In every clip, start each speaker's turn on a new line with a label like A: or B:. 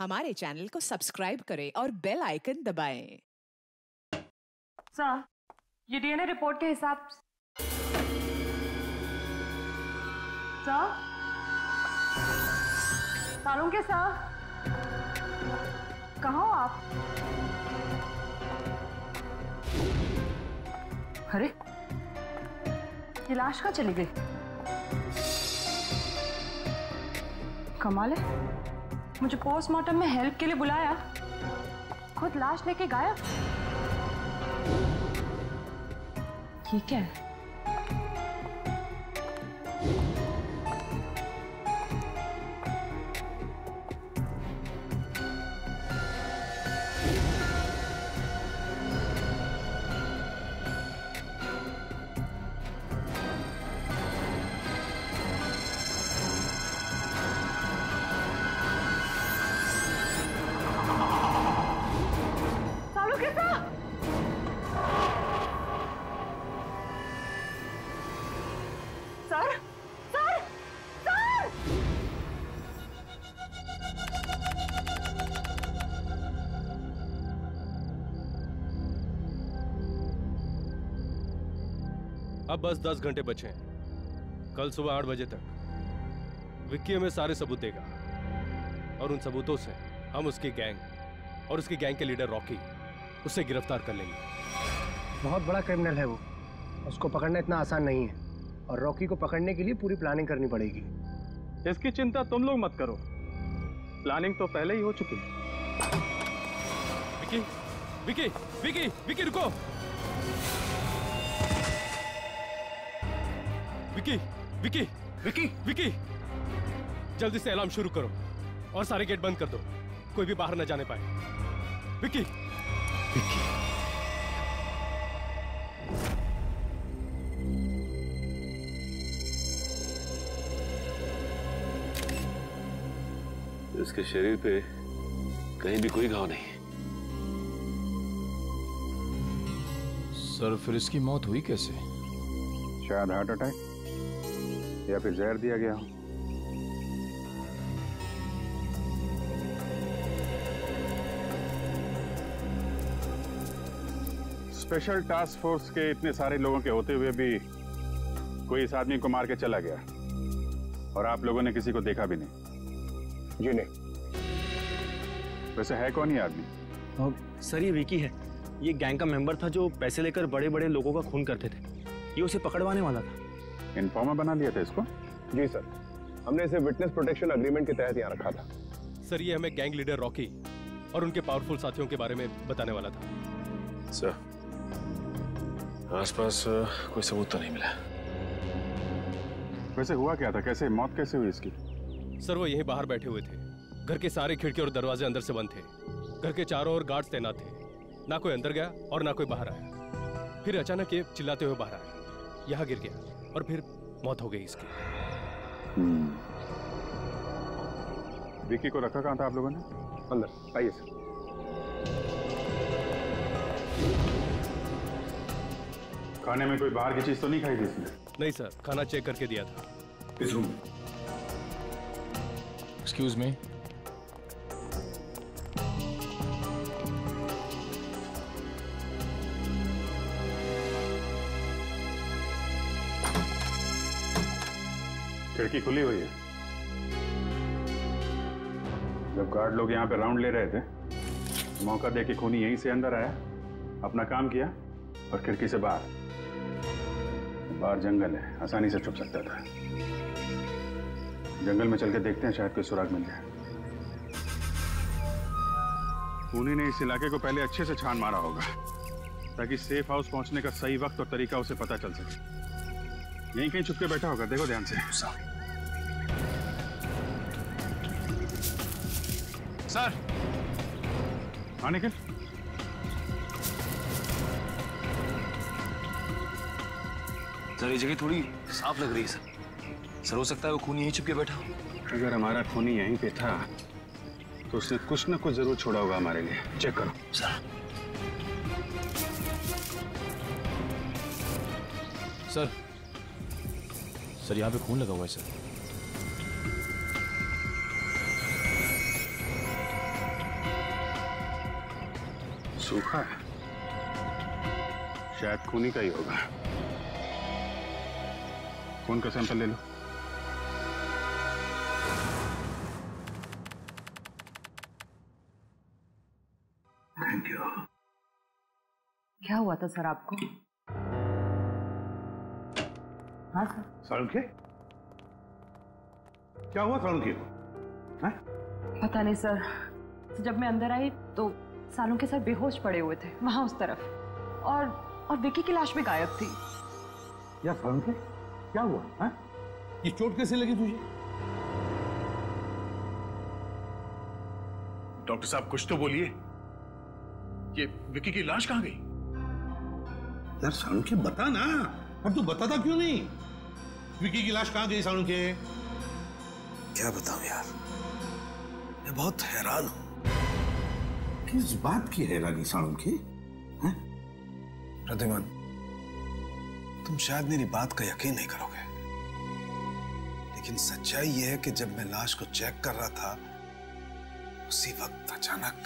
A: हमारे चैनल को सब्सक्राइब करें और बेल आइकन दबाएं।
B: सर, ये डीएनए रिपोर्ट के हिसाब सर, सालुंके सर, कहाँ हो आप? अरे, ये लाश कहाँ चली गई? कमाल है, मुझे पोस्टमार्टम में हेल्प के लिए बुलाया, खुद लाश लेके गायब। ठीक है। Sir, sir, sir!
C: अब बस 10 घंटे बचे हैं। कल सुबह 8 बजे तक विक्की हमें सारे सबूत देगा और उन सबूतों से हम उसकी गैंग और उसकी गैंग के लीडर रॉकी उसे गिरफ्तार कर लेंगे।
D: बहुत बड़ा क्रिमिनल है वो, उसको पकड़ना इतना आसान नहीं है और रॉकी को पकड़ने के लिए पूरी प्लानिंग करनी पड़ेगी।
E: इसकी चिंता तुम लोग मत करो, प्लानिंग तो पहले ही हो चुकी है।
C: विक्की, विक्की, विक्की, विक्की रुको! विक्की, विक्की, विक्की, विक्की! जल्दी से अलार्म शुरू करो और सारे गेट बंद कर दो, कोई भी बाहर न जाने पाए। विक्की, विक्की।
F: इसके शरीर पे कहीं भी कोई घाव नहीं।
G: सर, फिर इसकी मौत हुई कैसे?
H: शायद हार्ट अटैक या फिर जहर दिया गया हो। स्पेशल टास्क फोर्स के इतने सारे लोगों के होते हुए भी कोई इस आदमी को मार के चला गया और आप लोगों ने किसी को देखा भी नहीं।
D: जी नहीं।
H: वैसे है कौन ये आदमी?
I: सर, ये विकी है। ये गैंग का मेंबर था जो पैसे लेकर बड़े बड़े लोगों का खून करते थे। ये उसे पकड़वाने वाला था।
H: इन्फॉर्मर बना लिया था इसको?
D: जी सर, हमने इसे विटनेस प्रोटेक्शन एग्रीमेंट के तहत यहाँ रखा था।
C: सर, ये हमें गैंग लीडर रॉकी और उनके पावरफुल साथियों के बारे में बताने वाला था।
F: सर, आसपास कोई सबूत तो नहीं मिला।
H: वैसे हुआ क्या था? कैसे मौत कैसे हुई इसकी?
C: सर, वो यहीं बाहर बैठे हुए थे। घर के सारे खिड़की और दरवाजे अंदर से बंद थे। घर के चारों ओर गार्ड्स तैनात थे। ना कोई अंदर गया और ना कोई बाहर आया। फिर अचानक ये चिल्लाते हुए बाहर आया, यहाँ गिर गया और फिर मौत हो गई इसकी।
H: विकी को रखा कहाँ था आप लोगों ने?
D: अंदर आइए सर।
H: खाने में कोई बाहर की चीज तो नहीं खाई थी इसने?
C: नहीं सर, खाना चेक करके दिया था।
H: इस रूम में।
G: Excuse me.
H: खिड़की खुली हुई है। जब गार्ड लोग यहाँ पे राउंड ले रहे थे, मौका देके खूनी यहीं से अंदर आया, अपना काम किया और खिड़की से बाहर। बाहर जंगल है, आसानी से छुप सकता था। जंगल में चल के देखते हैं, शायद कोई सुराग मिल जाए। खूनी ने इस इलाके को पहले अच्छे से छान मारा होगा ताकि सेफ हाउस पहुंचने का सही वक्त और तरीका उसे पता चल सके। यहीं कहीं छुप के बैठा होगा, देखो ध्यान से।
G: सर,
H: हाँ निखिल।
I: सर, ये जगह थोड़ी साफ लग रही है सर। हो सकता है वो खूनी यहीं छुप के बैठा हो।
H: अगर हमारा खूनी यहीं पे था तो उसने कुछ ना कुछ जरूर छोड़ा होगा हमारे लिए। चेक करो
I: सर।
G: सर, सर यहाँ पे खून लगा हुआ है सर।
H: सूखा है, शायद खूनी का ही होगा। खून का सैंपल ले लो।
B: Thank you. क्या हुआ था सर आपको? हाँ सर।
J: सालुंखे, क्या हुआ सालुंखे को?
B: पता नहीं सर, जब मैं अंदर आई तो सालुंखे सर बेहोश पड़े हुए थे वहां उस तरफ, और विकी की लाश भी गायब थी।
J: यार सालुंखे, क्या हुआ? है? ये चोट कैसे लगी तुझे?
K: डॉक्टर साहब कुछ तो बोलिए, ये विकी की लाश कहां गई?
J: यार सालुंखे बता ना, अब तू बताता क्यों नहीं? विकी की लाश कहां गई सालुंखे?
L: क्या बताऊं यार, मैं बहुत हैरान हूं।
J: किस बात की हैरानी सालुंखे?
L: प्रद्युमन, तुम शायद मेरी बात का यकीन नहीं करोगे, लेकिन सच्चाई यह है कि जब मैं लाश को चेक कर रहा था, उसी वक्त अचानक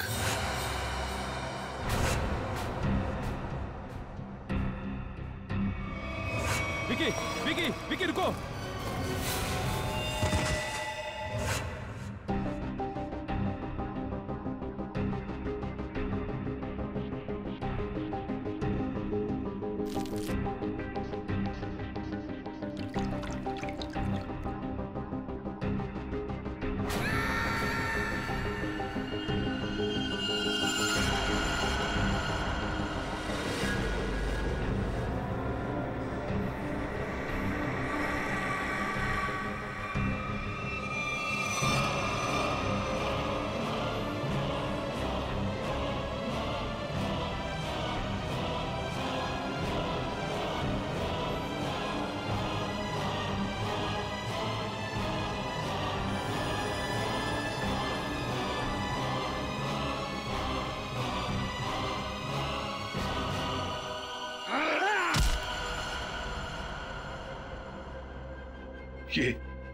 C: विकी, विकी, विकी रुको।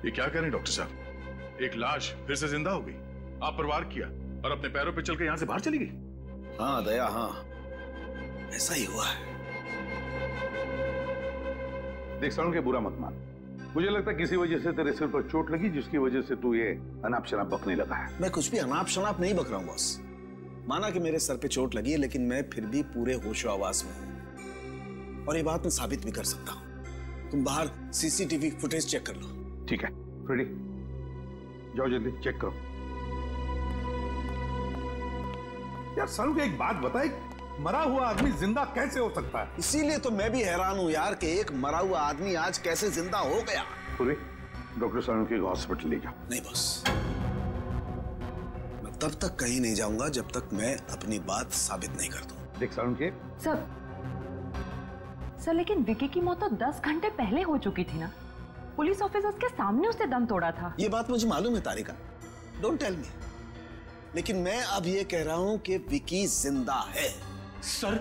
K: ये क्या करें डॉक्टर साहब? एक लाश फिर से जिंदा हो गई। आप प्रवार किया और अपने पैरों पे चल के यहां से बाहर चली गई।
L: हाँ दया, हाँ ऐसा ही हुआ है।
J: देख सालुंखे, बुरा मत मान। मुझे लगता है किसी वजह से तेरे सिर पर चोट लगी, जिसकी वजह से तू ये अनाप शनाप बकने लगा है।
L: मैं कुछ भी अनाप शनाप नहीं बक रहा हूं बॉस। माना कि मेरे सर पे चोट लगी है, लेकिन मैं फिर भी पूरे होशो आवास में हूं, और ये बात मैं साबित भी कर सकता हूं। तुम बाहर सीसीटीवी फुटेज चेक कर लो।
J: ठीक है फ्रेडी, जाओ जल्दी चेक करो। यार सालुंखे, एक बात बता, एक मरा हुआ आदमी जिंदा कैसे हो सकता है?
L: इसीलिए तो मैं भी हैरान हूं यार कि एक मरा हुआ आदमी आज कैसे जिंदा हो गया।
J: पूरी डॉक्टर सालुंखे को हॉस्पिटल ले जाओ।
L: नहीं बॉस, मैं तब तक कहीं नहीं जाऊंगा जब तक मैं अपनी बात साबित नहीं कर दूं।
J: देख सालुंखे,
B: सर लेकिन विकी की मौत तो 10 घंटे पहले हो चुकी थी ना। पुलिस ऑफिसर्स के सामने उसने दम तोड़ा था।
L: ये बात मुझे मालूम है तारिका, डोंट टेल मी, लेकिन मैं अब ये कह रहा हूं कि विकी जिंदा है।
I: सर,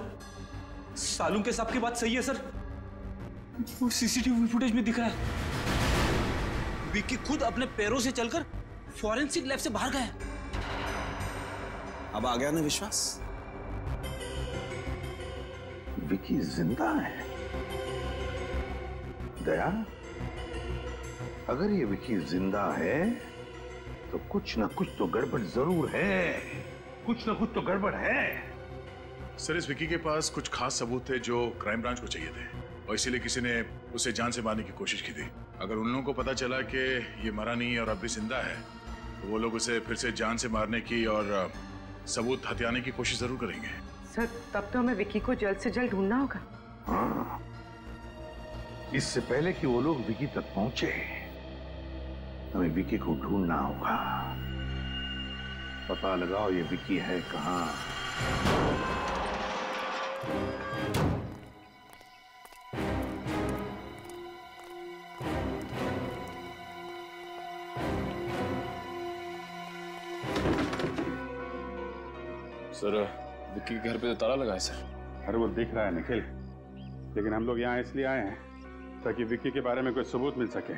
I: सालुंखे साहब की बात सही है सर, वो सीसीटीवी फुटेज में दिख रहा है। विकी खुद अपने पैरों से चलकर फॉरेंसिक लैब से बाहर गया।
L: अब आ गया ना विश्वास?
J: विकी जिंदा है? दया, अगर ये विकी जिंदा है तो कुछ ना कुछ तो गड़बड़ जरूर है। कुछ ना कुछ तो गड़बड़ है।
K: सर, इस विकी के पास कुछ खास सबूत थे जो क्राइम ब्रांच को चाहिए थे, और इसीलिए किसी ने उसे जान से मारने की कोशिश की थी। अगर उन लोगों को पता चला कि ये मरा नहीं और अब भी जिंदा है, तो वो लोग उसे फिर से जान से मारने की और सबूत हथियाने की कोशिश जरूर करेंगे।
B: सर, तब तो हमें विकी को जल्द से जल्द ढूंढना होगा।
J: हाँ, इससे पहले कि वो लोग विकी तक पहुंचे, हमें विकी को ढूंढना होगा। पता लगाओ ये विकी है कहां।
G: सर, विक्की के घर पे तो ताला लगा है सर।
H: अरे वो दिख रहा है निखिल, लेकिन हम लोग यहाँ इसलिए आए हैं ताकि विक्की के बारे में कोई सबूत मिल सके,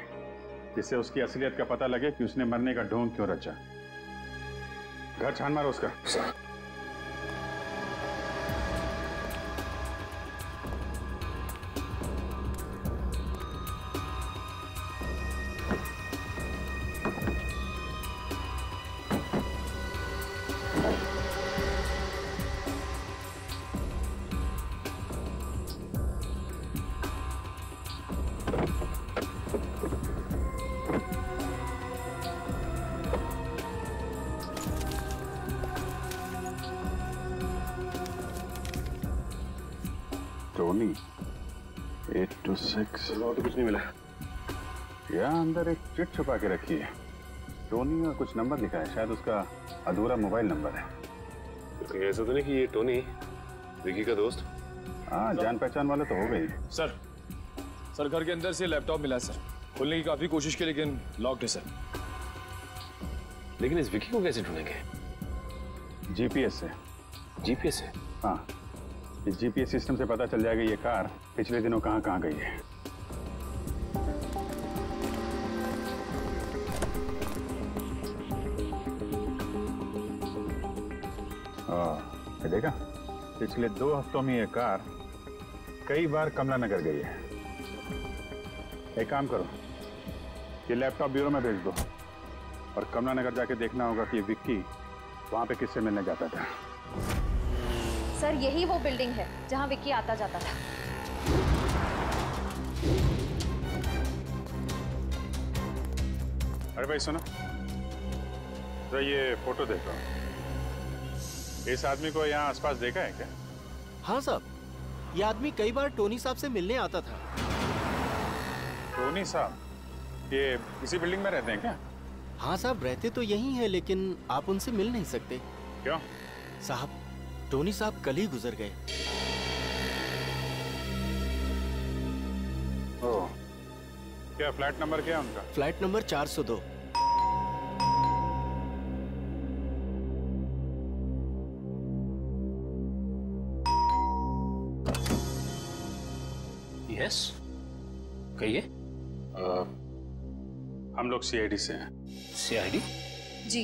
H: जिससे उसकी असलियत का पता लगे कि उसने मरने का ढोंग क्यों रचा। घर छान मारो उसका। टोनी 826।
F: और तो कुछ नहीं मिला।
H: यहाँ अंदर एक चिट छुपा के रखी है। टोनी का कुछ नंबर लिखा है, शायद उसका अधूरा मोबाइल नंबर है।
F: तो कहीं ऐसा तो नहीं कि ये टोनी विकी का दोस्त?
H: हाँ, जान पहचान वाला तो हो गई।
G: सर घर के अंदर से लैपटॉप मिला सर। खोलने की काफी कोशिश की लेकिन लॉक्ड है सर।
F: लेकिन इस विकी को कैसे ढूंढेंगे?
H: जीपीएस से।
F: जीपीएस से?
H: हाँ, इस जीपीएस सिस्टम से पता चल जाएगा ये कार पिछले दिनों कहाँ कहाँ गई है। ये देखा, पिछले 2 हफ्तों में ये कार कई बार कमला नगर गई है। एक काम करो, ये लैपटॉप ब्यूरो में भेज दो और कमला नगर जाके देखना होगा कि विक्की वहां पे किससे मिलने जाता था।
M: सर यही वो बिल्डिंग है जहां विक्की आता जाता था।
H: अरे भाई सुनो, तो ये फोटो देखो। इस आदमी को यहाँ आसपास देखा है क्या?
N: हाँ साहब, ये आदमी कई बार टोनी साहब से मिलने आता था।
H: टोनी साहब ये इसी बिल्डिंग में रहते हैं क्या?
N: हाँ साहब, रहते तो यही हैं लेकिन आप उनसे मिल नहीं सकते।
H: क्यों?
N: साहब, टोनी साहब कल ही गुजर गए।
H: ओह, क्या फ्लैट नंबर क्या है उनका?
N: Flat number 402।
I: यस, कहिए।
H: हम लोग सीआईडी से हैं।
I: सीआईडी?
M: जी,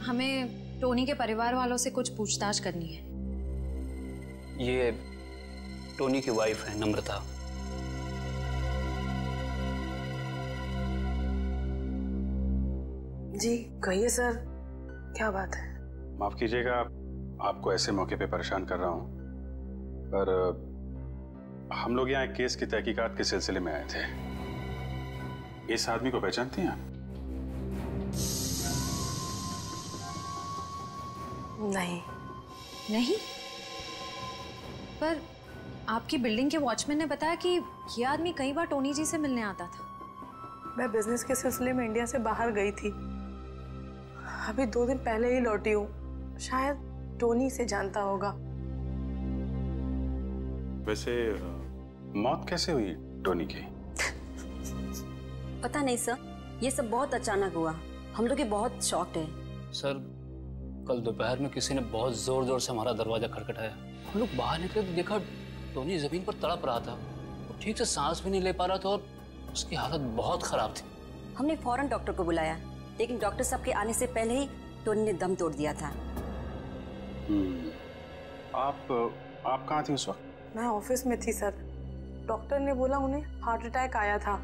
M: हमें टोनी के परिवार वालों से कुछ पूछताछ करनी है।
I: ये टोनी की वाइफ है नम्रता।
O: जी कहिए सर, क्या बात है?
H: माफ कीजिएगा आपको ऐसे मौके पे परेशान कर रहा हूं, पर हम लोग यहाँ एक केस की तहकीकात के सिलसिले में आए थे। इस आदमी को पहचानती हैं आप?
O: नहीं।
M: नहीं? पर आपकी बिल्डिंग के वॉचमैन ने बताया कि ये आदमी कई बार टोनी जी से मिलने आता था।
O: मैं बिजनेस के सिलसिले में इंडिया से बाहर गई थी, अभी 2 दिन पहले ही लौटी हूँ। शायद टोनी से जानता होगा।
H: वैसे मौत कैसे हुई टोनी की?
P: पता नहीं सर, ये सब बहुत अचानक हुआ। हम लोग बहुत शॉक्ड हैं।
I: सर कल दोपहर में किसी ने बहुत जोर जोर से हमारा दरवाजा खटखटाया। हम लोग बाहर निकले तो देखा टोनी जमीन पर तड़प रहा था। वो ठीक से सांस भी नहीं ले पा रहा था और उसकी हालत बहुत खराब थी।
P: हमने फौरन डॉक्टर को बुलाया, लेकिन डॉक्टर साहब के आने से पहले ही टोनी ने दम तोड़ दिया था।
H: आप कहाँ थी उस वक्त?
O: मैं ऑफिस में थी सर। डॉक्टर ने बोला उन्हें हार्ट अटैक आया था।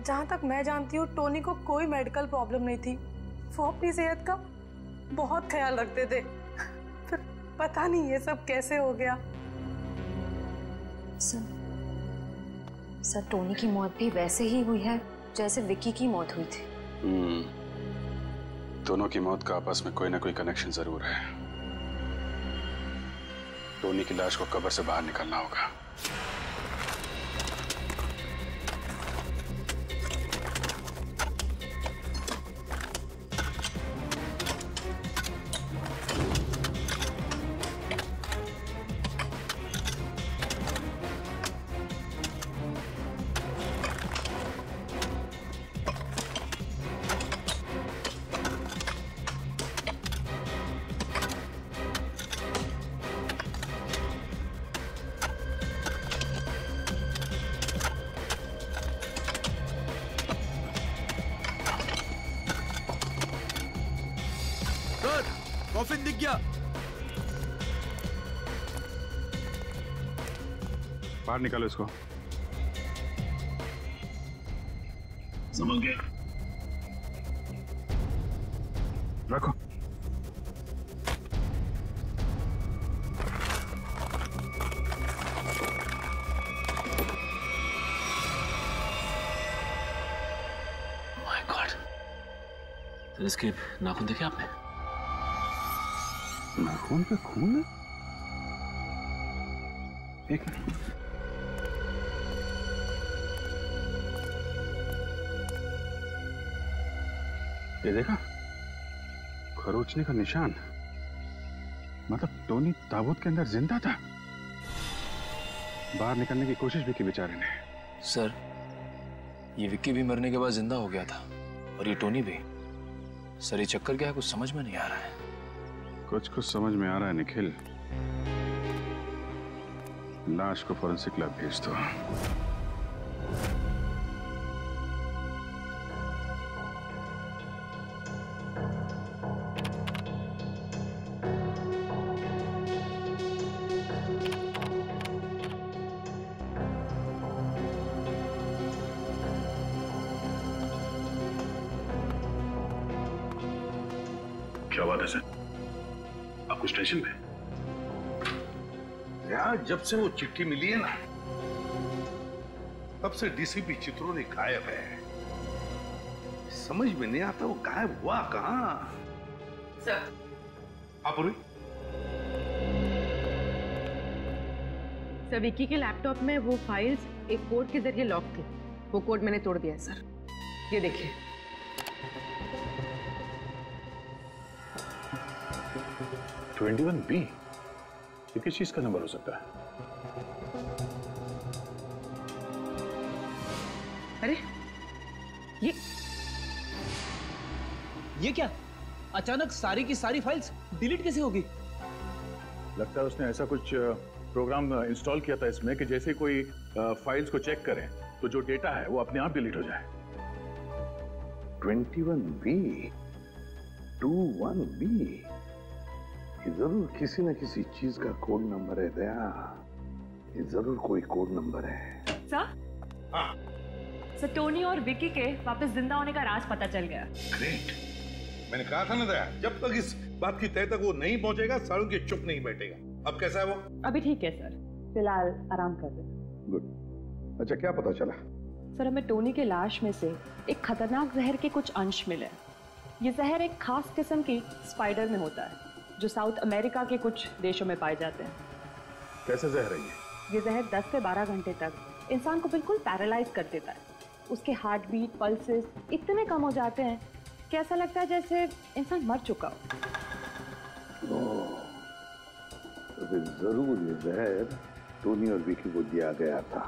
O: जहाँ तक मैं जानती हूँ टोनी को कोई मेडिकल प्रॉब्लम नहीं थी। वो अपनी सेहत का बहुत ख्याल रखते थे। फिर पता नहीं ये सब कैसे हो गया।
M: सर टोनी की मौत भी वैसे ही हुई है जैसे विक्की की मौत हुई थी।
H: दोनों की मौत का आपस में कोई ना कोई कनेक्शन जरूर है। टोनी की लाश को कब्र से बाहर निकालना होगा।
N: कॉफिन दिख गया।
H: बाहर निकालो इसको।
J: समझ गया।
H: रखो।
F: माय गॉड, इसके नाखून देखे आपने?
H: नाखून पे खून है? एक मिनट। ये देखा, खरोचने का निशान। मतलब टोनी ताबूत के अंदर जिंदा था। बाहर निकलने की कोशिश भी की बेचारे ने।
G: सर, ये विक्की भी मरने के बाद जिंदा हो गया था और ये टोनी भी। सर, ये चक्कर क्या है, कुछ समझ में नहीं आ रहा है।
H: कुछ समझ में आ रहा है निखिल। लाश को फॉरेंसिक लैब भेज दो।
K: क्या बात है सर? आप कुछ टेंशन में?
J: यार, जब से वो चिट्ठी मिली है ना, तब से डीसीपी चित्रोनी गायब है। समझ में नहीं आता वो गायब हुआ कहां।
O: सर,
J: आप और
B: सर, विक्की के लैपटॉप में वो फाइल्स एक कोड के जरिए लॉक थी। वो कोड मैंने तोड़ दिया है सर। ये देखिए।
K: B? ये किस चीज का नंबर हो सकता है?
B: अरे
I: ये क्या? अचानक सारी की सारी फाइल्स डिलीट कैसे होगी?
K: लगता है उसने ऐसा कुछ प्रोग्राम इंस्टॉल किया था इसमें कि जैसे कोई फाइल्स को चेक करें तो जो डेटा है वो अपने आप डिलीट हो जाए।
J: 21B, 21B, ये जरूर किसी न किसी चीज का कोड नंबर है दया। ये जरूर कोई कोड नंबर है।
B: सर, टोनी और विक्की के वापस जिंदा होने का राज पता चल गया।
J: ग्रेट। मैंने कहा था ना दया, जब तक इस बात की तह तक वो नहीं पहुंचेगा, सालों के चुप नहीं बैठेगा। अब कैसा है वो?
B: अभी ठीक है सर, फिलहाल आराम कर रहे हैं।
J: गुड। अच्छा, क्या पता चला?
B: सर, हमें टोनी के लाश में से एक खतरनाक जहर के कुछ अंश मिले। ये जहर एक खास किस्म की स्पाइडर में होता है जो साउथ अमेरिका के कुछ देशों में पाए जाते हैं।
K: कैसे जहर है
B: ये जहर 10 से 12 घंटे तक इंसान को बिल्कुल पैरालाइज कर देता है। उसके हार्ट बीट, पल्सेस इतने कम हो जाते हैं कि ऐसा लगता है जैसे इंसान मर चुका हो।
J: तो फिर जरूर ये जहर टोनी और विकी को दिया गया था।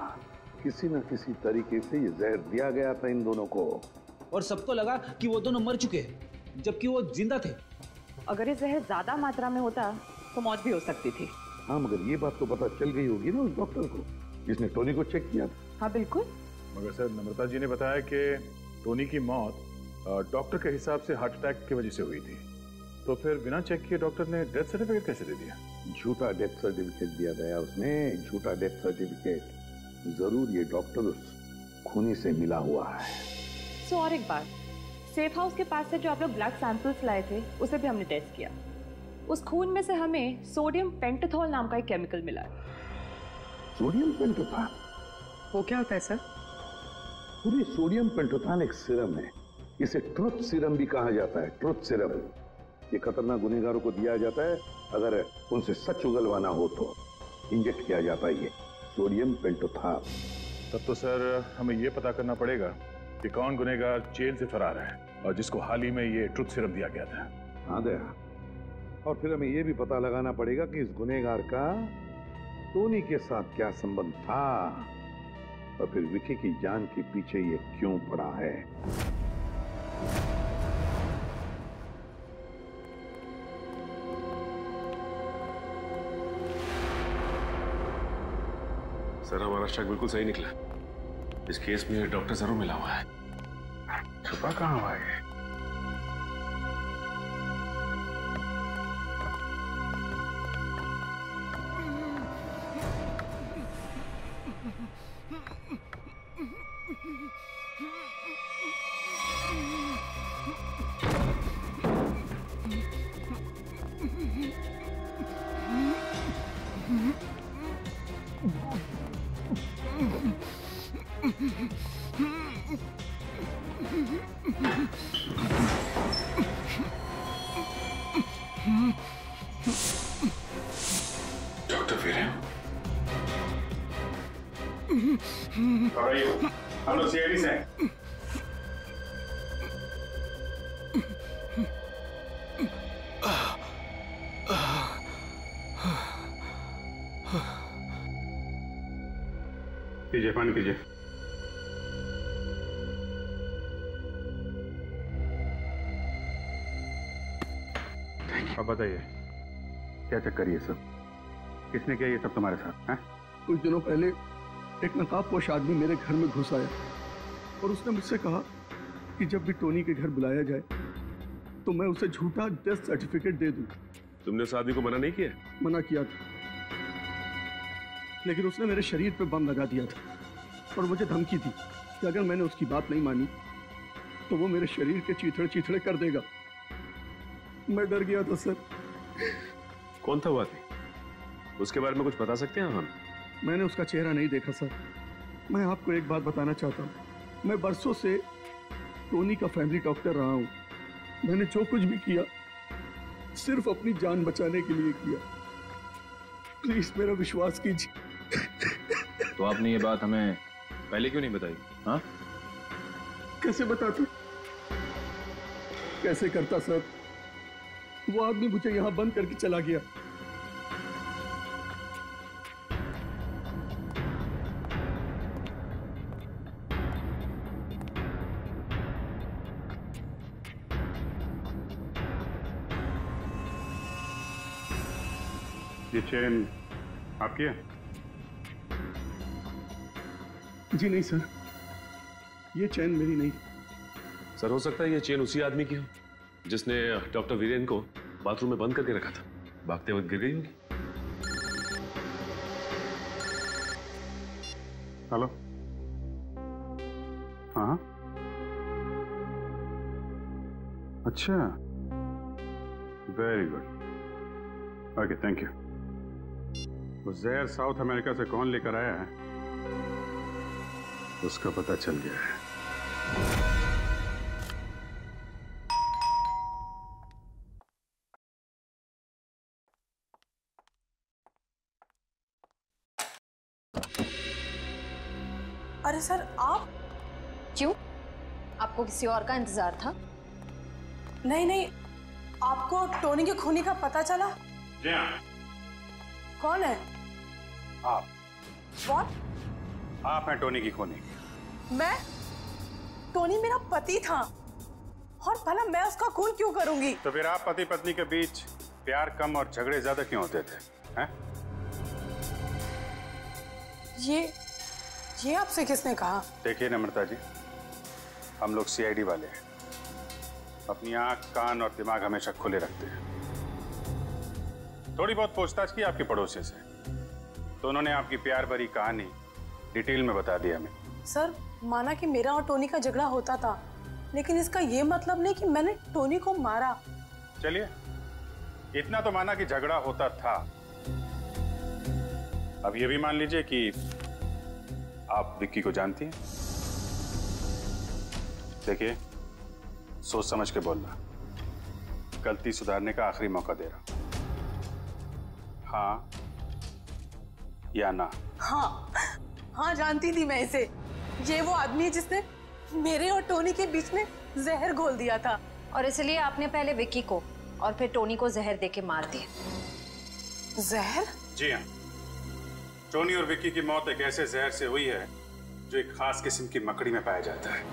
J: किसी न किसी तरीके से ये जहर दिया गया था इन दोनों को।
I: और सबको लगा कि वो दोनों मर चुके हैं जबकि वो जिंदा थे।
B: अगर ये जहर ज्यादा मात्रा में होता तो मौत भी हो सकती थी।
J: हाँ, मगर ये बात तो पता चल गई होगी ना उस डॉक्टर को जिसने टोनी को चेक किया।
B: हाँ बिल्कुल।
K: मगर सर, नम्रता जी ने बताया कि टोनी की मौत डॉक्टर के हिसाब से हार्ट अटैक की वजह से हुई थी। तो फिर बिना चेक किए डॉक्टर ने डेथ सर्टिफिकेट कैसे दे दिया?
J: झूठा डेथ सर्टिफिकेट दिया गया उसने, झूठा डेथ सर्टिफिकेट। जरूर ये डॉक्टर उस खूनी से मिला हुआ है।
B: सो और एक बात, सेफ हाउस के पास से जो आप लोग ब्लड सैंपल्स लाए थे उसे भी हमने टेस्ट किया। उस खून में से हमें सोडियम पेंटोथॉल नाम का एक केमिकल मिला है।
J: Sodium Pentothal?
B: वो क्या होता है सर?
J: पूरी सोडियम पेंटोथॉल एक सीरम है। इसे ट्रुथ सीरम भी कहा जाता है। ट्रुथ सीरम ये खतरनाक गुनहगारों को दिया जाता है अगर उनसे सच उगलवाना हो तो। इंजेक्ट किया जाता है ये सोडियम पेंटोथॉल।
K: तब तो सर हमें ये पता करना पड़ेगा कि कौन गुनहगार जेल से फरार है और जिसको हाल ही में ये ट्रुथ सीरम दिया गया था।
J: हाँ दया, और फिर हमें ये भी पता लगाना पड़ेगा कि इस गुनहगार का टोनी के साथ क्या संबंध था और फिर विकी की जान के पीछे ये क्यों पड़ा है।
F: सर, हमारा शक बिल्कुल सही निकला। इस केस में डॉक्टर जरूर मिला हुआ है।
J: छुपा कहाँ हुआ है?
H: हम लोग सीआईडी से हैं। कीजिए, पानी कीजिए। अब बताइए, क्या चक्कर ये सब? किसने किया ये सब तुम्हारे साथ? हैं?
J: कुछ दिनों पहले एक नकाबपोश आदमी मेरे घर में घुस आया और उसने मुझसे कहा कि जब भी टोनी के घर बुलाया जाए तो मैं उसे झूठा डेथ सर्टिफिकेट दे दूं।
F: तुमने उस आदमी को मना नहीं किया?
J: मना किया था, लेकिन उसने मेरे शरीर पे बम लगा दिया था और मुझे धमकी दी कि अगर मैंने उसकी बात नहीं मानी तो वो मेरे शरीर के चीथड़े चीथड़े कर देगा। मैं डर गया था सर।
F: कौन था वो आदमी? उसके बारे में कुछ बता सकते हैं हम?
J: मैंने उसका चेहरा नहीं देखा सर। मैं आपको एक बात बताना चाहता हूँ, मैं बरसों से टोनी का फैमिली डॉक्टर रहा हूँ। मैंने जो कुछ भी किया सिर्फ अपनी जान बचाने के लिए किया। प्लीज मेरा विश्वास कीजिए।
G: तो आपने ये बात हमें पहले क्यों नहीं बताई? हाँ,
J: कैसे बताता, कैसे करता सर? वो आदमी मुझे यहां बंद करके चला गया।
H: ये चेन आपकी है?
J: जी नहीं सर, ये चैन मेरी नहीं।
F: सर, हो सकता है ये चेन उसी आदमी की हो जिसने डॉक्टर वीरेन को बाथरूम में बंद करके रखा था। भागते वक्त गिर गई होगी।
H: हेलो, हाँ, अच्छा, very good, okay, thank you. वो जहर साउथ अमेरिका से कौन लेकर आया है उसका पता चल गया है।
O: अरे सर, आप
M: क्यों? आपको किसी और का इंतजार था?
O: नहीं नहीं, आपको टोनी के खूनी का पता चला?
H: जी हाँ।
O: कौन है
H: आप?
O: What?
H: आप हैं टोनी की खूनी?
O: मैं? टोनी मेरा पति था और भला मैं उसका खून क्यों करूंगी?
H: तो फिर आप पति पत्नी के बीच प्यार कम और झगड़े ज्यादा क्यों होते थे? हैं?
O: ये आपसे किसने कहा?
H: देखिए नम्रता जी, हम लोग सीआईडी वाले हैं, अपनी आंख, कान और दिमाग हमेशा खुले रखते हैं। थोड़ी बहुत पूछताछ की आपके पड़ोसी से, तो उन्होंने आपकी प्यार भरी कहानी डिटेल में बता दिया हमें।
O: सर, माना कि मेरा और टोनी का झगड़ा होता था, लेकिन इसका ये मतलब नहीं कि मैंने टोनी को मारा।
H: चलिए, इतना तो माना कि झगड़ा होता था। अब ये भी मान लीजिए कि आप विक्की को जानती हैं। देखिए, सोच समझ के बोलना, गलती सुधारने का आखिरी मौका दे रहा हूं। हाँ या ना?
O: हाँ, जानती थी मैं इसे। ये वो आदमी है जिसने मेरे और टोनी के बीच में जहर घोल दिया था।
M: और इसलिए आपने पहले विक्की को और फिर टोनी को जहर देके मार दिया।
O: जहर?
H: जी हाँ, टोनी और विक्की की मौत एक ऐसे जहर से हुई है जो एक खास किस्म की मकड़ी में पाया जाता है,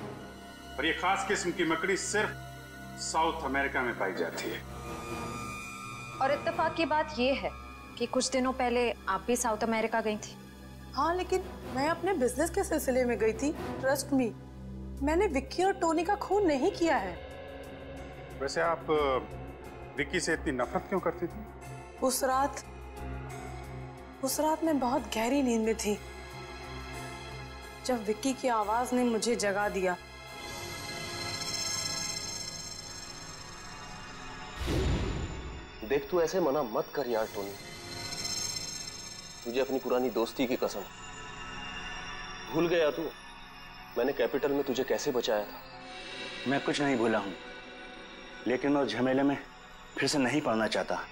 H: और ये खास किस्म की मकड़ी सिर्फ साउथ अमेरिका में पाई जाती है।
M: और इत्तेफाक की बात ये है कि कुछ दिनों पहले आप भी साउथ अमेरिका गई थी।
O: हाँ, लेकिन मैं अपने बिजनेस के सिलसिले में गई थी। ट्रस्ट मी, मैंने विक्की और टोनी का खून नहीं किया है।
H: वैसे आप विक्की से इतनी नफरत क्यों करती थी?
O: उस रात मैं बहुत गहरी नींद में थी जब विक्की की आवाज ने मुझे जगा दिया।
N: देख, तू ऐसे मना मत कर यार टोनी, तुझे अपनी पुरानी दोस्ती की कसम। भूल गया तू मैंने कैपिटल में तुझे कैसे बचाया था?
Q: मैं कुछ नहीं भूला हूं, लेकिन मैं उस झमेले में फिर से नहीं पड़ना चाहता।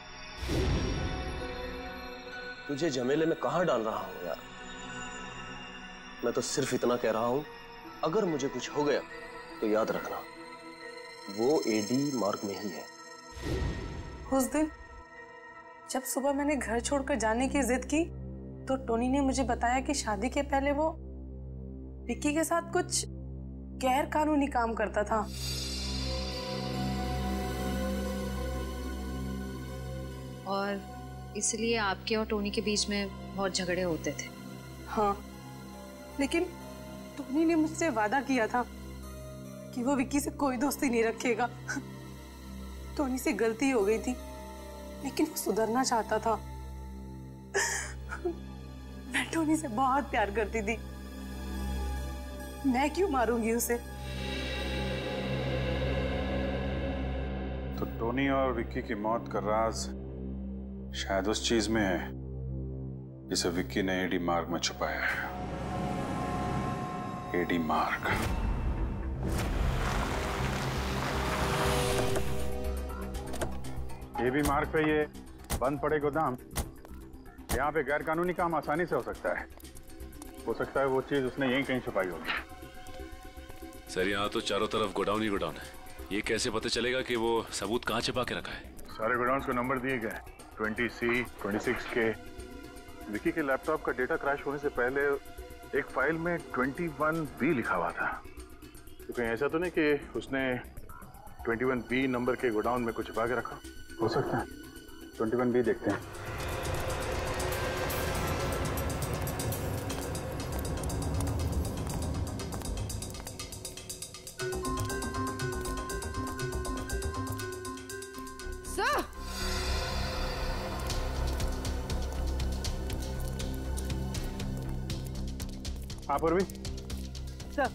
N: तुझे झमेले में कहां डाल रहा हूं यार? मैं तो सिर्फ इतना कह रहा हूं, अगर मुझे कुछ हो गया तो याद रखना वो एडी मार्ग में ही है।
O: उस दिन जब सुबह मैंने घर छोड़कर जाने की जिद की तो टोनी ने मुझे बताया कि शादी के पहले वो विक्की के साथ कुछ गैर कानूनी काम करता था।
M: और इसलिए आपके और टोनी के बीच में बहुत झगड़े होते थे।
O: हाँ, लेकिन टोनी ने मुझसे वादा किया था कि वो विक्की से कोई दोस्ती नहीं रखेगा। टोनी से गलती हो गई थी, लेकिन वो सुधरना चाहता था। मैं टोनी से बहुत प्यार करती थी, मैं क्यों मारूंगी उसे?
H: तो टोनी और विक्की की मौत का राज शायद उस चीज में है जिसे विक्की ने एडी मार्ग में छुपाया है। एडी मार्ग। एडी मार्ग पे ये बंद पड़े गोदाम, यहाँ पे गैर कानूनी काम आसानी से हो सकता है। हो सकता है वो चीज उसने यहीं कहीं छुपाई होगी।
F: सर यहाँ तो चारों तरफ गोडाउन ही गोडाउन है, ये कैसे पता चलेगा कि वो सबूत कहाँ छिपा के रखा है?
H: सारे गोडाउन्स को नंबर दिए गए, 20C, 26K। विक्की के लैपटॉप का डेटा क्रैश होने से पहले एक फाइल में 21B लिखा हुआ था। तो कहीं ऐसा तो नहीं कि उसने 21B नंबर के गोडाउन में कुछ छिपा के रखा? हो सकता है। 21B देखते हैं। हाँ पूर्वी।
B: सर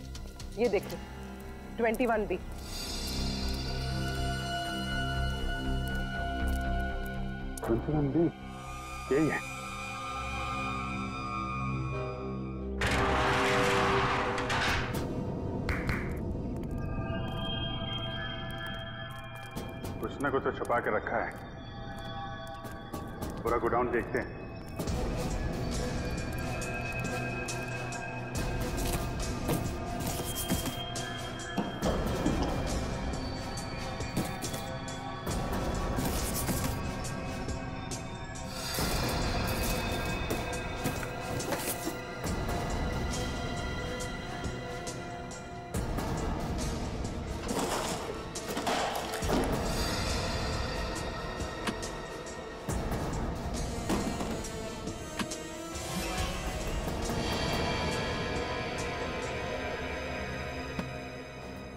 B: ये देखिए 21B।
H: यही है। कुछ ना कुछ तो छुपा के रखा है। पूरा गोडाउन देखते हैं।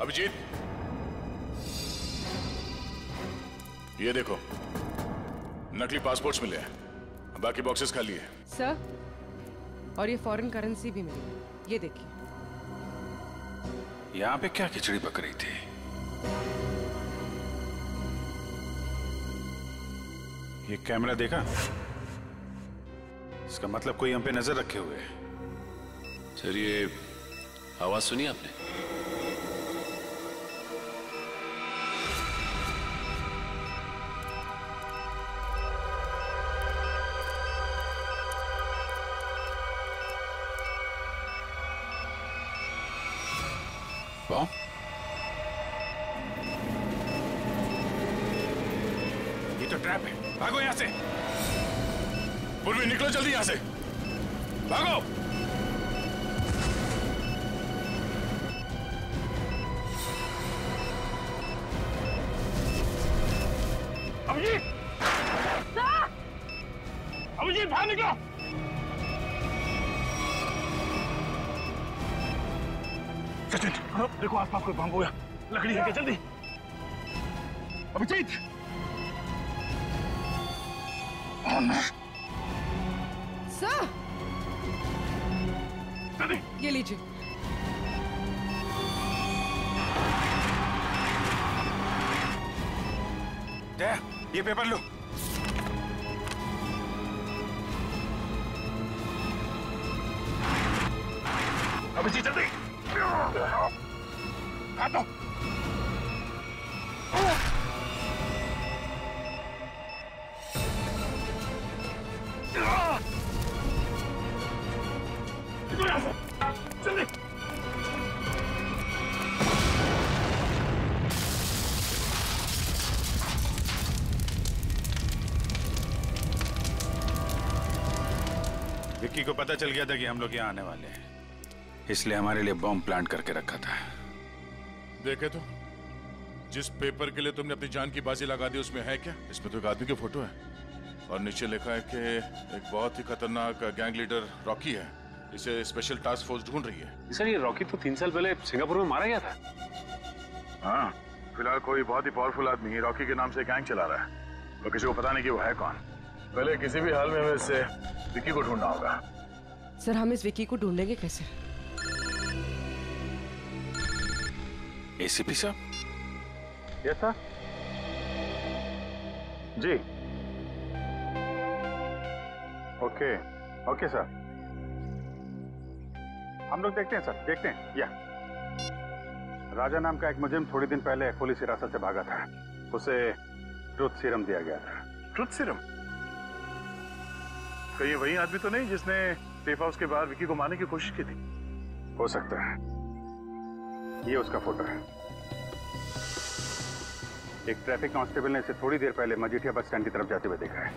K: अभिजीत, ये देखो नकली पासपोर्ट्स मिले हैं, बाकी बॉक्सेस खाली है।
R: सर, और ये फॉरेन करेंसी भी मिली, ये देखिए।
H: यहाँ पे क्या खिचड़ी पक रही थी? ये कैमरा देखा? इसका मतलब कोई हम पे नजर रखे हुए है।
F: सर ये आवाज सुनी आपने?
H: ये तो ट्रैप है। भागो यहाँ से। पूर्वी निकलो जल्दी यहाँ से। भागो। अभिजीत! अभिजीत बाहर निकलो। सचिन देखो आसपास कोई बम हो गया। लकड़ी है क्या? जल्दी। अभिजीत!
R: सर, ये लीजिए।
H: जया, ये पेपर लो। अभिजीत जल्दी। हाथ दो। जल्दी। विक्की को पता चल गया था कि हम लोग यहाँ आने वाले हैं, इसलिए हमारे लिए बॉम्ब प्लांट करके रखा था।
K: देखे तो जिस पेपर के लिए तुमने अपनी जान की बाजी लगा दी उसमें है क्या? इसमें तो एक आदमी की फोटो है और नीचे लिखा है कि एक बहुत ही खतरनाक गैंग लीडर रॉकी है, इसे स्पेशल टास्क फोर्स ढूंढ रही है।
F: सर ये रॉकी तो 3 साल पहले सिंगापुर में मारा गया था।
K: हाँ, फिलहाल कोई बहुत ही पावरफुल आदमी रॉकी के नाम से गैंग चला रहा है और किसी को पता नहीं कि वो है कौन। पहले किसी भी हाल में हमें इससे विक्की को ढूंढना होगा।
R: सर हम इस विक्की को ढूंढेंगे कैसे?
H: एसीपी साहब।
E: Yes sir. जी ओके ओके सर, हम लोग देखते हैं सर, देखते हैं। या राजा नाम का एक मुजरिम थोड़ी दिन पहले पुलिस हिरासत से भागा था, उसे ट्रुथ सीरम दिया गया था।
K: Truth serum? कहीं वही आदमी तो नहीं जिसने सेफ हाउस के बाहर विक्की को मारने की कोशिश की थी?
E: हो सकता है, ये उसका फोटो है। एक ट्रैफिक कांस्टेबल ने इसे थोड़ी देर पहले मजीठिया बस स्टैंड की तरफ जाते हुए देखा है।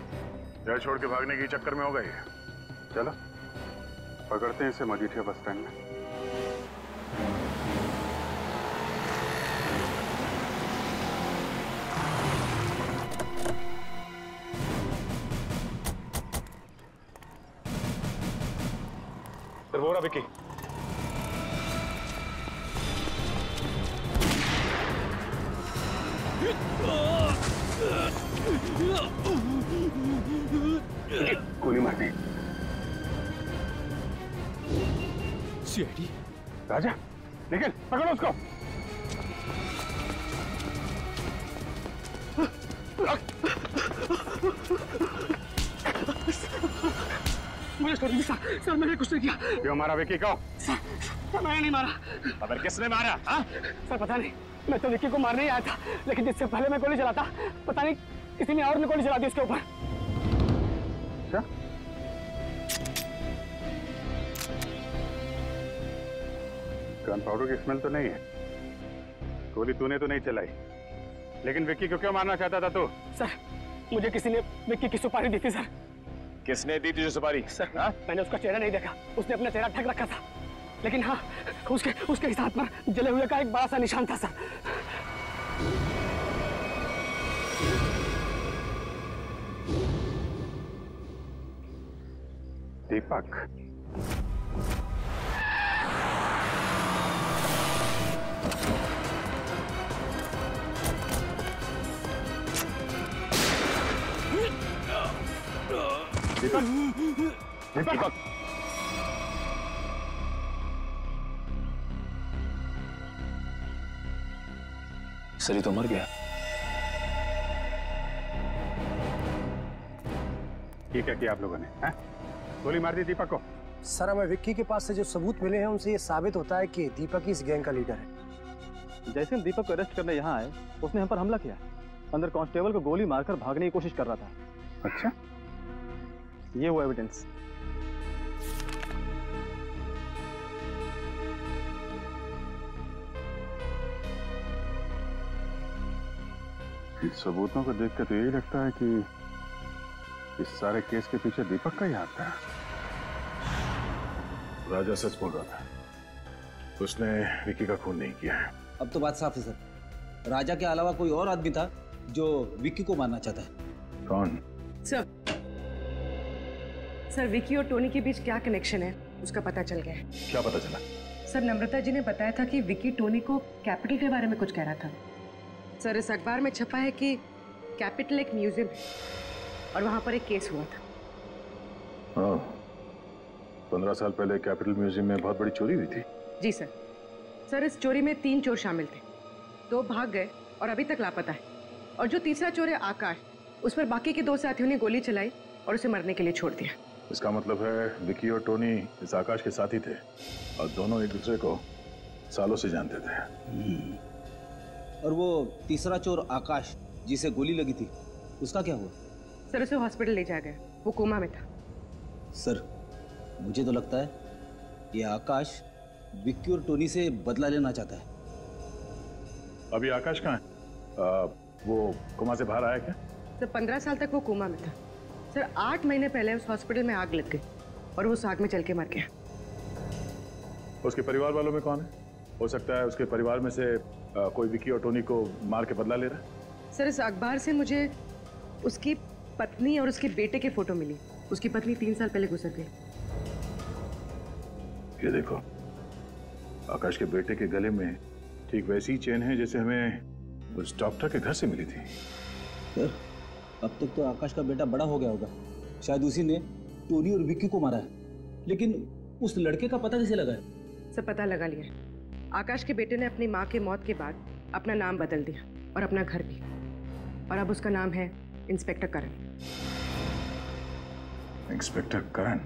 K: जगह छोड़ के भागने के चक्कर में होगा ये।
E: चलो पकड़ते हैं इसे मजीठिया बस स्टैंड में।
K: सर वो रहा विक्की।
E: गोली मार दी।
C: सीआईडी
E: राजा निकल, पकड़ो उसको।
D: मुझे छोड़ दीजिए सर, सर मैंने कुछ नहीं किया।
E: क्यों मारा विक्की को?
D: सर मैंने नहीं मारा।
E: अगर किसने मारा? हाँ
D: सर पता नहीं, मैं तो विक्की को मारने ही आया था, लेकिन जिससे पहले मैं गोली चलाता पता नहीं किसी ने और ने गोली चला दी उसके ऊपर।
E: अच्छा गन पाउडर की स्मेल तो नहीं है, गोली तूने तो नहीं चलाई, लेकिन विक्की को क्यों मारना चाहता था तू?
D: सर मुझे किसी ने विक्की की सुपारी दी थी सर।
E: किसने दी तुझे सुपारी?
D: सर मैंने उसका चेहरा नहीं देखा, उसने अपना चेहरा ढक रखा था, लेकिन हाँ उसके हाथ पर जले हुए का एक बड़ा सा निशान था सर।
E: दीपक दीपक दीपक
G: सरी तो मर गया।
E: ये क्या किया आप लोगों ने? गोली मार दी दीपक को?
D: सर हमें विक्की के पास से जो सबूत मिले हैं उनसे ये साबित होता है कि दीपक ही इस गैंग का लीडर है।
E: जैसे हम दीपक को अरेस्ट करने यहाँ आए, उसने हम पर हमला किया, अंदर कांस्टेबल को गोली मारकर भागने की कोशिश कर रहा था। अच्छा, ये वो एविडेंस। सबूतों को देख के तो यही लगता है कि इस सारे केस के पीछे दीपक का ही हाथ था।
K: राजा सच बोल रहा था, उसने विक्की का खून नहीं किया है।
L: अब तो बात साफ है सर, राजा के अलावा कोई और आदमी था जो विक्की को मारना चाहता है।
K: कौन?
R: सर विक्की और टोनी के बीच क्या कनेक्शन है उसका पता चल गया है।
K: क्या पता चला?
R: सर नम्रता जी ने बताया था कि विक्की टोनी को कैपिटल के बारे में कुछ कह रहा था। सर इस अखबार में छपा है कि कैपिटल एक म्यूजियम है और वहां पर एक केस हुआ था।
K: हाँ, 15 साल पहले कैपिटल म्यूजियम में बहुत बड़ी चोरी हुई थी।
R: जी सर। सर इस चोरी में 3 चोर शामिल थे, 2 भाग गए और अभी तक लापता है, और जो तीसरा चोर है आकाश, उस पर बाकी के 2 साथियों ने गोली चलाई और उसे मरने के लिए छोड़ दिया।
K: इसका मतलब है विक्की और टोनी इस आकाश के साथी थे और दोनों एक दूसरे को सालों से जानते थे।
L: और वो तीसरा चोर आकाश जिसे गोली लगी थी, उसका क्या हुआ?
R: सर उसे हॉस्पिटल ले जाया गया, वो कोमा में था।
L: सर मुझे तो लगता है ये आकाश विक्की और टोनी से बदला लेना चाहता है।
K: अभी आकाश कहाँ है? वो कोमा से बाहर आया क्या?
R: सर 15 साल तक वो कोमा में था। सर 8 महीने पहले उस हॉस्पिटल में आग लग गई, और वो उस आग में जल के मर गया।
K: उसके परिवार वालों में कौन है? हो सकता है उसके परिवार में से कोई विकी और टोनी को मार के बदला ले रहा है।
R: सर, इस अखबार से मुझे उसकी पत्नी और उसके बेटे के फोटो मिली। उसकी पत्नी 3 साल पहले गुजर गई।
K: ये देखो, आकाश के बेटे के गले में ठीक वैसी ही चेन है जैसे हमें उस डॉक्टर के घर से मिली थी।
I: सर, अब तक तो आकाश का बेटा बड़ा हो गया होगा, शायद उसी ने टोनी और विक्की को मारा है। लेकिन उस लड़के का पता कैसे लगा है?
R: सब पता लगा लिया है। आकाश के बेटे ने अपनी माँ के मौत के बाद अपना नाम बदल दिया और अपना घर भी, और अब उसका नाम है इंस्पेक्टर करण।
K: इंस्पेक्टर करण?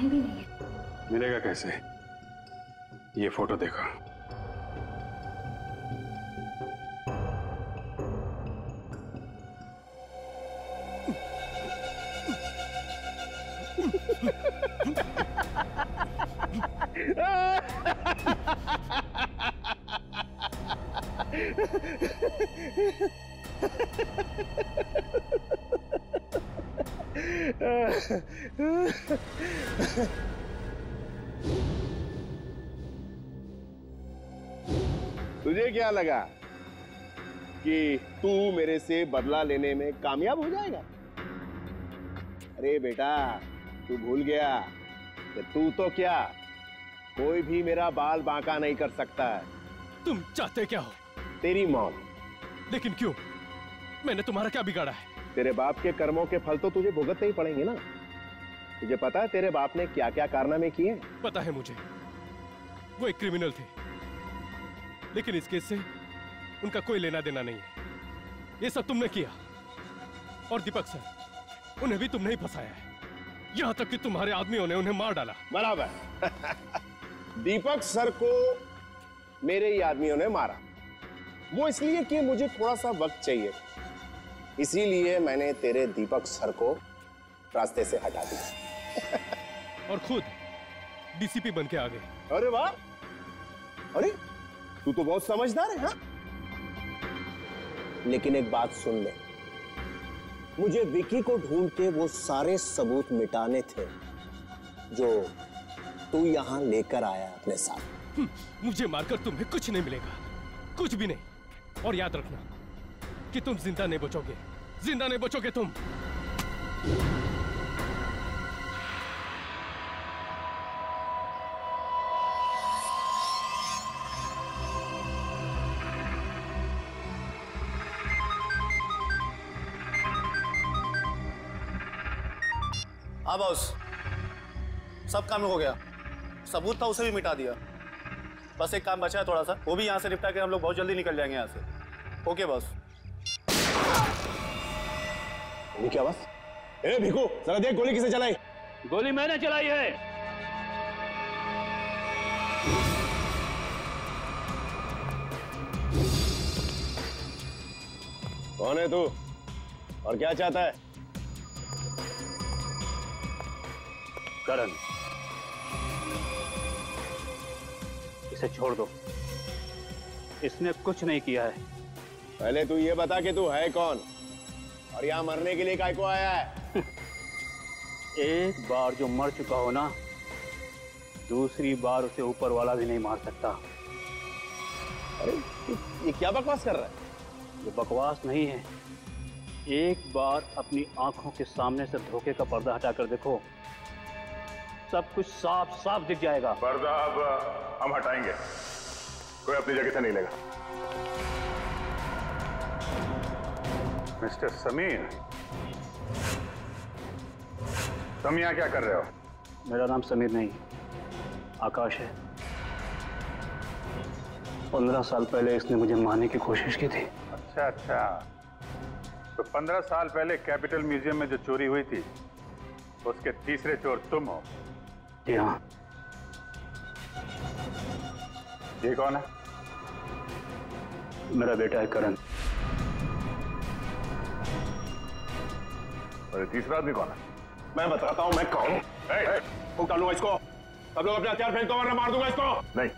M: भी नहीं है।
E: मिलेगा कैसे? ये फोटो देखो।
S: तुझे क्या लगा कि तू मेरे से बदला लेने में कामयाब हो जाएगा? अरे बेटा, तू भूल गया कि तू तो क्या, कोई भी मेरा बाल बांका नहीं कर सकता है।
C: तुम चाहते क्या हो?
S: तेरी मौत।
C: लेकिन क्यों? मैंने तुम्हारा क्या बिगाड़ा है?
S: तेरे बाप के कर्मों के फल तो तुझे भुगतने ही पड़ेंगे ना। तुझे पता है तेरे बाप ने क्या क्या कारनामे किए?
C: पता है मुझे, वो एक क्रिमिनल थे, लेकिन इस केस से उनका कोई लेना देना नहीं है। ये सब तुमने किया, और दीपक सर, उन्हें भी तुमने ही फंसाया है, यहां तक कि तुम्हारे आदमियों ने उन्हें मार डाला।
S: बराबर। दीपक सर को मेरे ही आदमियों ने मारा, वो इसलिए कि मुझे थोड़ा सा वक्त चाहिए, इसीलिए मैंने तेरे दीपक सर को रास्ते से हटा दिया।
C: और खुद डीसीपी बन के आ गए।
S: अरे वाह! अरे तू तो बहुत समझदार है। हाँ, लेकिन एक बात सुन ले, मुझे विकी को ढूंढ के वो सारे सबूत मिटाने थे जो तू यहां लेकर आया अपने साथ।
C: मुझे मारकर तुम्हें कुछ नहीं मिलेगा, कुछ भी नहीं। और याद रखना कि तुम जिंदा नहीं बचोगे, जिंदा नहीं बचोगे तुम।
T: हाँ बॉस, सब काम हो गया, सबूत था उसे भी मिटा दिया। बस एक काम बचा है थोड़ा सा, वो भी यहाँ से निपटा के हम लोग बहुत जल्दी निकल जाएंगे यहाँ से। Okay boss.
S: क्या बस? ए भिखू, जरा देख गोली किसे चलाई?
Q: गोली मैंने चलाई है।
S: कौन है तू और क्या चाहता है?
Q: करण, इसे छोड़ दो, इसने कुछ नहीं किया है।
S: पहले तू ये बता कि तू है कौन और यहाँ मरने के लिए काय को आया है?
Q: एक बार जो मर चुका हो ना, दूसरी बार उसे ऊपर वाला भी नहीं मार सकता।
S: अरे ये क्या बकवास कर रहा है?
T: ये बकवास नहीं है। एक बार अपनी आंखों के सामने से धोखे का पर्दा हटाकर देखो, सब कुछ साफ साफ दिख जाएगा।
K: पर्दा अब हम हटाएंगे, कोई अपनी जगह से नहीं लेगा। मिस्टर समीर, तुम यहाँ क्या कर रहे हो?
T: मेरा नाम समीर नहीं, आकाश है। 15 साल पहले इसने मुझे मारने की कोशिश की थी।
K: अच्छा अच्छा, तो 15 साल पहले कैपिटल म्यूजियम में जो चोरी हुई थी उसके तीसरे चोर तुम हो?
T: जी हाँ।
K: ये कौन है?
T: मेरा बेटा है करण।
K: और तीसरा आदमी कौन है?
S: मैं बताता हूँ मैं कौन हूँ। फूंक डालूंगा इसको। सब लोग अपने हथियार फेंको वरना मार दूंगा इसको।
K: नहीं,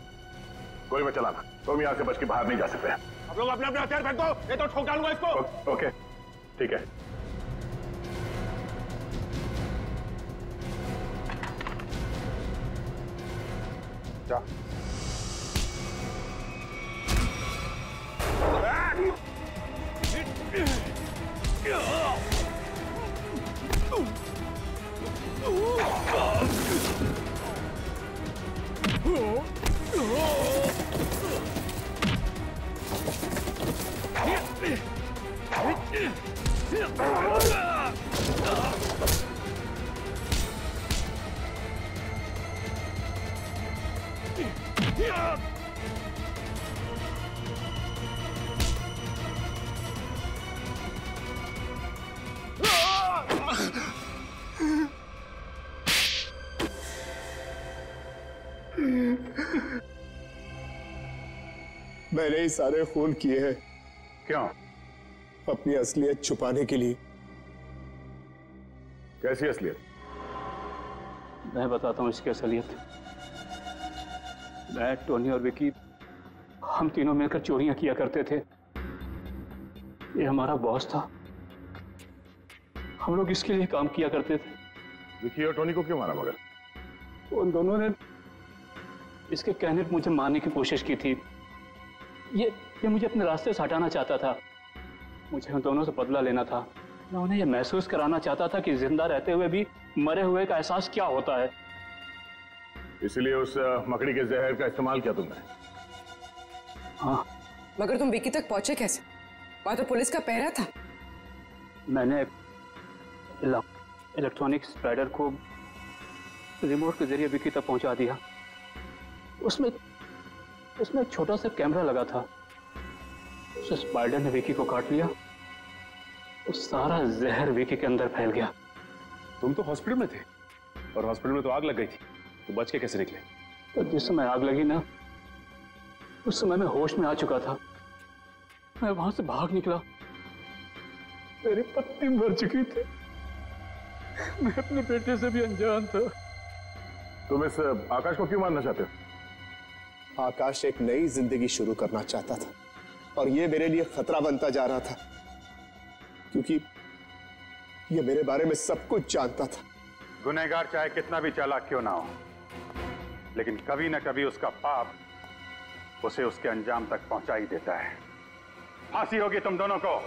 K: गोली मत चलाना, तुम यहाँ से बच के बाहर नहीं जा सकते।
S: आप लोग अपने अपने हथियार फेंको, नहीं तो ठोक डालूंगा इसको।
K: ओके, ठीक है। जा।
S: मैंने ही सारे खून किए हैं।
K: क्यों?
S: अपनी असलियत छुपाने के लिए।
K: कैसी असलियत?
T: मैं बताता हूँ इसकी असलियत। मैं, टोनी और विकी, हम तीनों मिलकर चोरियां किया करते थे। ये हमारा बॉस था, हम लोग इसके लिए काम किया करते थे।
K: विकी और टोनी को क्यों मारा मगर?
T: उन दोनों ने इसके कहने पर मुझे मारने की कोशिश की थी। ये मुझे अपने रास्ते से हटाना चाहता था। मुझे उन दोनों से बदला लेना था। मैं उन्हें ये महसूस कराना चाहता था कि जिंदा रहते हुए भी मरे हुए का एहसास क्या होता है।
K: इसलिए उस मकड़ी के जहर का इस्तेमाल किया तुमने?
T: हाँ।
R: मगर तुम विकी तक पहुंचे कैसे? वहां तो पुलिस का पहरा था।
T: मैंने इलेक्ट्रॉनिक स्पाइडर को रिमोट के जरिए विकी तक पहुंचा दिया। उसमें एक छोटा सा कैमरा लगा था। उस स्पाइडर ने विकी को काट लिया। उस सारा जहर विकी के अंदर फैल गया।
F: तुम तो हॉस्पिटल में थे और हॉस्पिटल में तो आग लग गई थी, तो बच के कैसे निकले?
T: तो जिस समय आग लगी ना, उस समय मैं होश में आ चुका था। मैं वहां से भाग निकला। मेरी पत्नी मर चुकी थी। मैं अपने बेटे से भी अनजान था।
K: तुम इस आकाश को क्यों मारना चाहते हो?
S: आकाश एक नई जिंदगी शुरू करना चाहता था और ये मेरे लिए खतरा बनता जा रहा था, क्योंकि ये मेरे बारे में सब कुछ जानता था।
K: गुनहगार चाहे कितना भी चालाक क्यों ना हो, लेकिन कभी ना कभी उसका पाप उसे उसके अंजाम तक पहुंचा ही देता है। फांसी होगी तुम दोनों को।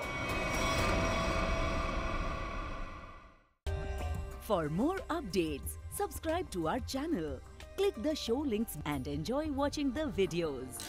A: For more updates, subscribe to our channel, click the show links and enjoy watching the videos.